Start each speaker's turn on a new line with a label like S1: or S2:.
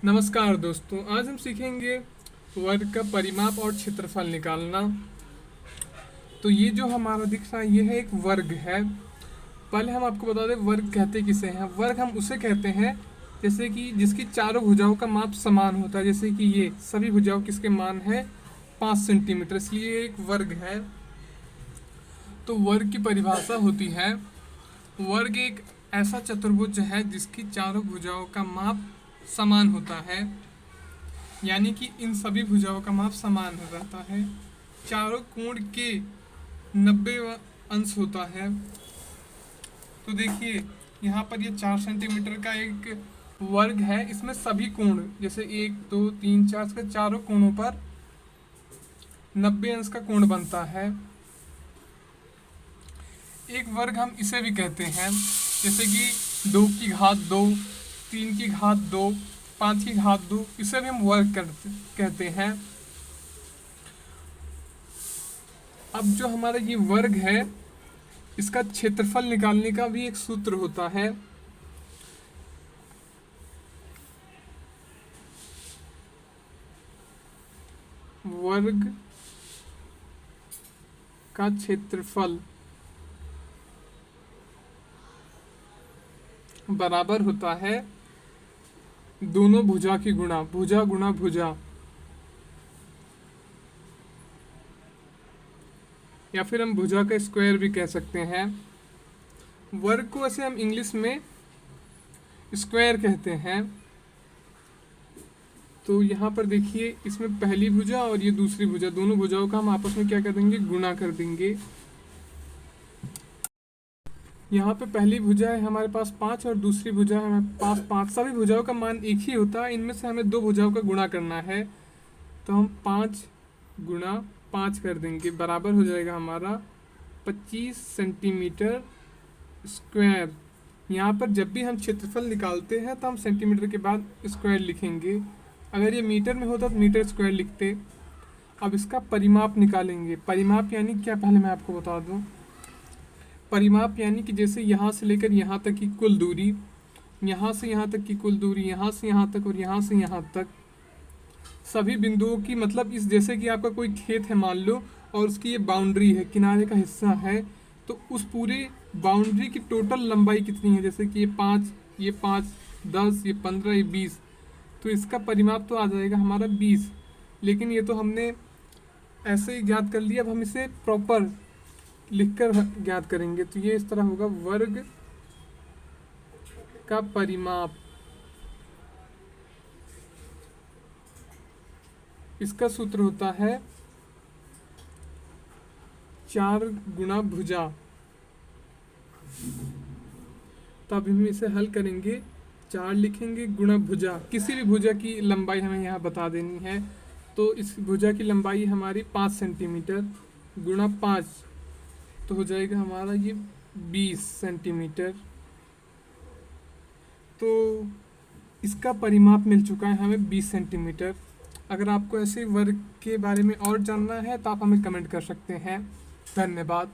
S1: नमस्कार दोस्तों, आज हम सीखेंगे वर्ग का परिमाप और क्षेत्रफल निकालना। तो ये जो हमारा दिख रहा है ये है एक वर्ग है। पहले हम आपको बता दें वर्ग कहते किसे हैं। वर्ग हम उसे कहते हैं जैसे कि जिसकी चारों भुजाओं का माप समान होता है। जैसे कि ये सभी भुजाओं किसके मान है 5 सेंटीमीटर, इसलिए ये एक वर्ग है। तो वर्ग की परिभाषा होती है, वर्ग एक ऐसा चतुर्भुज है जिसकी चारों भुजाओं का माप समान होता है, यानी कि इन सभी भुजाओं का माप समान हो जाता है। चारों कोण के 90 अंश होता है। तो देखिए यहाँ पर ये 4 सेंटीमीटर का एक वर्ग है। इसमें सभी कोण जैसे 1 2 3 4 के चारों कोणों पर 90 अंश का कोण बनता है। एक वर्ग हम इसे भी कहते हैं जैसे कि 2 की घात 2, 3 की घात 2, 5 की घात 2, इसे भी हम वर्ग कहते हैं। अब जो हमारा ये वर्ग है इसका क्षेत्रफल निकालने का भी एक सूत्र होता है। वर्ग का क्षेत्रफल बराबर होता है दोनों भुजा की गुणा, भुजा गुणा भुजा, या फिर हम भुजा का स्क्वायर भी कह सकते हैं। वर्ग को वैसे हम इंग्लिश में स्क्वायर कहते हैं। तो यहाँ पर देखिए इसमें पहली भुजा और ये दूसरी भुजा, दोनों भुजाओं का हम आपस में क्या कर देंगे, गुणा कर देंगे। यहाँ पे पहली भुजा है हमारे पास 5 और दूसरी भुजा है हमारे पास 5। सभी भुजाओं का मान एक ही होता है, इनमें से हमें दो भुजाओं का गुणा करना है। तो हम 5 गुणा 5 कर देंगे, बराबर हो जाएगा हमारा 25 सेंटीमीटर स्क्वायर। यहाँ पर जब भी हम क्षेत्रफल निकालते हैं तो हम सेंटीमीटर के बाद स्क्वायर लिखेंगे। अगर ये मीटर में होता तो मीटर स्क्वायर लिखते। अब इसका परिमाप निकालेंगे। परिमाप यानी क्या, पहले मैं आपको बता दूँ। परिमाप यानी कि जैसे यहाँ से लेकर यहाँ तक की कुल दूरी, यहाँ से यहाँ तक की कुल दूरी, यहाँ से यहाँ तक और यहाँ से यहाँ तक सभी बिंदुओं की, मतलब इस जैसे कि आपका कोई खेत है मान लो और उसकी ये बाउंड्री है, किनारे का हिस्सा है, तो उस पूरे बाउंड्री की टोटल लंबाई कितनी है। जैसे कि ये 5, ये 5, 10, ये 15, ये 20, तो इसका परिमाप तो आ जाएगा हमारा 20। लेकिन ये तो हमने ऐसे ही ज्ञात कर लिया, अब हम इसे प्रॉपर लिखकर ज्ञात करेंगे। तो ये इस तरह होगा, वर्ग का परिमाप, इसका सूत्र होता है 4 गुणा भुजा। तो अब हम इसे हल करेंगे, 4 लिखेंगे गुणा भुजा, किसी भी भुजा की लंबाई हमें यहाँ बता देनी है। तो इस भुजा की लंबाई हमारी 5 सेंटीमीटर गुणा 5, तो हो जाएगा हमारा ये 20 सेंटीमीटर। तो इसका परिमाप मिल चुका है हमें 20 सेंटीमीटर। अगर आपको ऐसे वर्ग के बारे में और जानना है तो आप हमें कमेंट कर सकते हैं। धन्यवाद।